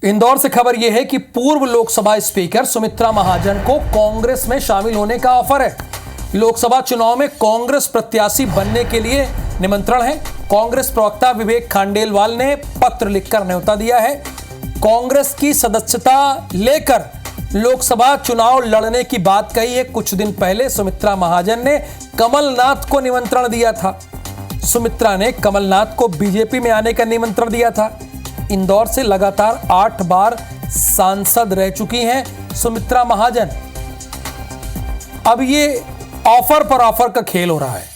इंदौर से खबर यह है कि पूर्व लोकसभा स्पीकर सुमित्रा महाजन को कांग्रेस में शामिल होने का ऑफर है। लोकसभा चुनाव में कांग्रेस प्रत्याशी बनने के लिए निमंत्रण है। कांग्रेस प्रवक्ता विवेक खांडेलवाल ने पत्र लिखकर न्योता दिया है। कांग्रेस की सदस्यता लेकर लोकसभा चुनाव लड़ने की बात कही है। कुछ दिन पहले सुमित्रा महाजन ने कमलनाथ को निमंत्रण दिया था। सुमित्रा ने कमलनाथ को बीजेपी में आने का निमंत्रण दिया था। इंदौर से लगातार 8 बार सांसद रह चुकी हैं सुमित्रा महाजन। अब ये ऑफर पर ऑफर का खेल हो रहा है।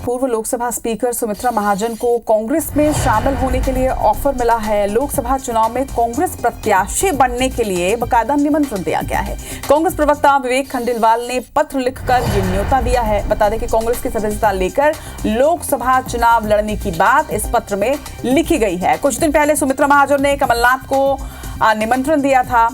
पूर्व लोकसभा स्पीकर सुमित्रा महाजन को कांग्रेस में शामिल होने के लिए ऑफर मिला है। लोकसभा चुनाव में कांग्रेस प्रत्याशी बनने के लिए बाकायदा निमंत्रण दिया गया है। कांग्रेस प्रवक्ता विवेक खंडेलवाल ने पत्र लिखकर ये न्योता दिया है। बता दें कि कांग्रेस की सदस्यता लेकर लोकसभा चुनाव लड़ने की बात इस पत्र में लिखी गई है। कुछ दिन पहले सुमित्रा महाजन ने कमलनाथ को निमंत्रण दिया था।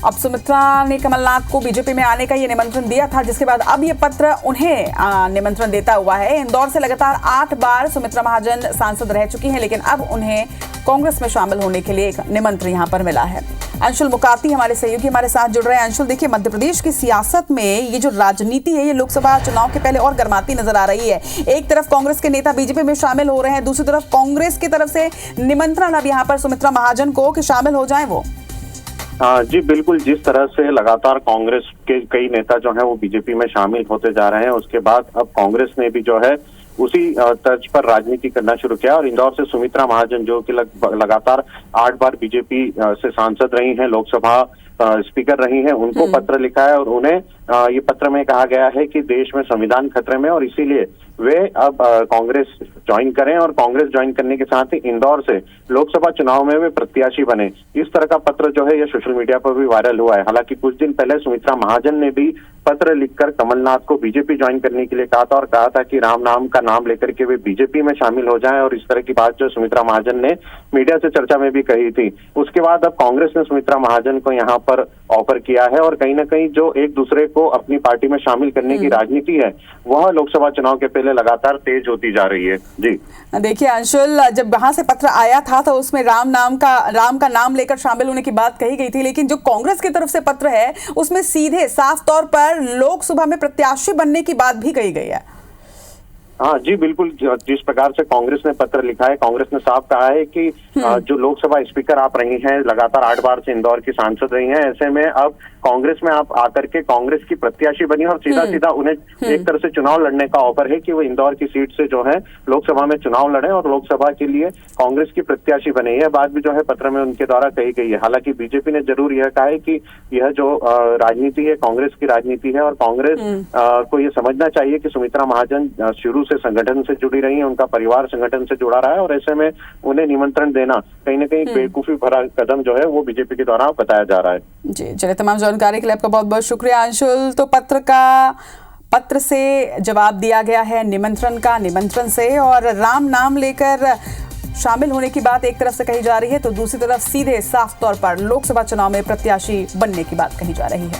अब सुमित्रा ने कमलनाथ को बीजेपी में आने का ये निमंत्रण दिया था, जिसके बाद अब ये पत्र उन्हें निमंत्रण देता हुआ है। इंदौर से लगातार 8 बार सुमित्रा महाजन सांसद रह चुकी हैं, लेकिन अब उन्हें कांग्रेस में शामिल होने के लिए एक निमंत्रण यहां पर मिला है। अंशुल मुकाती हमारे सहयोगी हमारे साथ जुड़ रहे हैं। अंशुल, देखिए, मध्य प्रदेश की सियासत में ये जो राजनीति है, ये लोकसभा चुनाव के पहले और गर्माती नजर आ रही है। एक तरफ कांग्रेस के नेता बीजेपी में शामिल हो रहे हैं, दूसरी तरफ कांग्रेस की तरफ से निमंत्रण अब यहाँ पर सुमित्रा महाजन को कि शामिल हो जाए वो। जी बिल्कुल, जिस तरह से लगातार कांग्रेस के कई नेता जो हैं वो बीजेपी में शामिल होते जा रहे हैं, उसके बाद अब कांग्रेस ने भी जो है उसी तर्ज पर राजनीति करना शुरू किया। और इंदौर से सुमित्रा महाजन जो कि लगातार 8 बार बीजेपी से सांसद रही हैं, लोकसभा स्पीकर रही हैं, उनको पत्र लिखा है और उन्हें ये पत्र में कहा गया है कि देश में संविधान खतरे में, और इसीलिए वे अब कांग्रेस ज्वाइन करें और कांग्रेस ज्वाइन करने के साथ ही इंदौर से लोकसभा चुनाव में वे प्रत्याशी बने। इस तरह का पत्र जो है ये सोशल मीडिया पर भी वायरल हुआ है। हालांकि कुछ दिन पहले सुमित्रा महाजन ने भी पत्र लिखकर कमलनाथ को बीजेपी ज्वाइन करने के लिए कहा था और कहा था कि राम नाम का नाम लेकर के वे बीजेपी में शामिल हो जाएं, और इस तरह की बात जो सुमित्रा महाजन ने मीडिया से चर्चा में भी कही थी। उसके बाद अब कांग्रेस ने सुमित्रा महाजन को यहाँ पर ऑफर किया है और कहीं ना कहीं जो एक दूसरे को अपनी पार्टी में शामिल करने की राजनीति है वह लोकसभा चुनाव के पहले लगातार तेज होती जा रही है। जी देखिए अंशुल, जब वहां से पत्र आया था तो उसमें राम का नाम लेकर शामिल होने की बात कही गई थी, लेकिन जो कांग्रेस की तरफ से पत्र है उसमें सीधे साफ तौर पर लोकसभा में प्रत्याशी बनने की बात भी कही गई है। हाँ जी बिल्कुल, जिस प्रकार से कांग्रेस ने पत्र लिखा है, कांग्रेस ने साफ कहा है कि जो लोकसभा स्पीकर आप रही हैं, लगातार 8 बार से इंदौर की सांसद रही हैं, ऐसे में अब कांग्रेस में आप आकर के कांग्रेस की प्रत्याशी बनी और सीधा सीधा उन्हें एक तरह से चुनाव लड़ने का ऑफर है कि वो इंदौर की सीट से जो है लोकसभा में चुनाव लड़े और लोकसभा के लिए कांग्रेस की प्रत्याशी बने। यह बात भी जो है पत्र में उनके द्वारा कही गई है। हालांकि बीजेपी ने जरूर यह कहा है कि यह जो राजनीति है कांग्रेस की राजनीति है और कांग्रेस को ये समझना चाहिए कि सुमित्रा महाजन शुरू से संगठन से जुड़ी रही है, उनका परिवार संगठन से जुड़ा रहा है और ऐसे में उन्हें निमंत्रण देना कहीं ना कहीं बेवकूफी भरा कदम जो है वो बीजेपी के द्वारा बताया जा रहा है। जी चलिए, तमाम जानकारी के लिए आपका बहुत बहुत शुक्रिया अंशुल। तो पत्र से जवाब दिया गया है निमंत्रण से, और राम नाम लेकर शामिल होने की बात एक तरफ से कही जा रही है तो दूसरी तरफ सीधे साफ तौर पर लोकसभा चुनाव में प्रत्याशी बनने की बात कही जा रही है।